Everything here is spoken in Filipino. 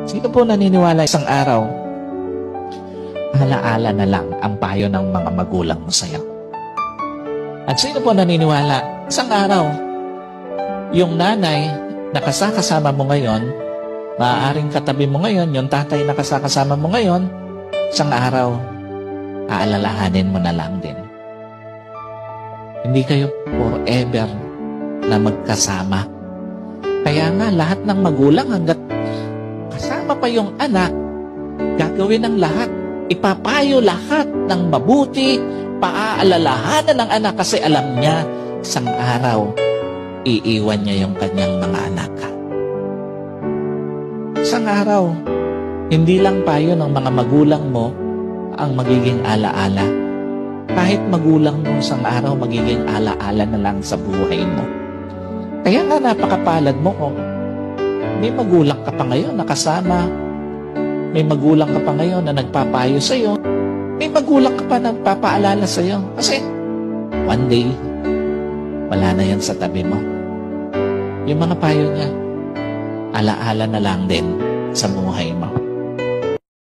Sino po naniniwala isang araw, alaala na lang ang payo ng mga magulang mo sa'yo? At sino po naniniwala, isang araw, yung nanay na kasama mo ngayon, maaaring katabi mo ngayon, yung tatay na kasama mo ngayon, isang araw, aalalahanin mo na lang din. Hindi kayo forever na magkasama. Kaya nga, lahat ng magulang hanggat kasama pa yung anak, gagawin ng lahat. Ipapayo lahat ng mabuti, paaalalahanan ng anak kasi alam niya, isang araw, iiwan niya yung kanyang mga anak. Isang araw, hindi lang payo ng mga magulang mo ang magiging alaala. Kahit magulang mo isang araw, magiging alaala na lang sa buhay mo. Kaya nga napakapalad mo kung may magulang ka pa ngayon na kasama, may magulang ka pa ngayon na nagpapayo sa'yo, may magulang ka pa na nagpapaalala sa'yo. Kasi one day, wala na yan sa tabi mo. Yung mga payo niya, alaala na lang din sa buhay mo.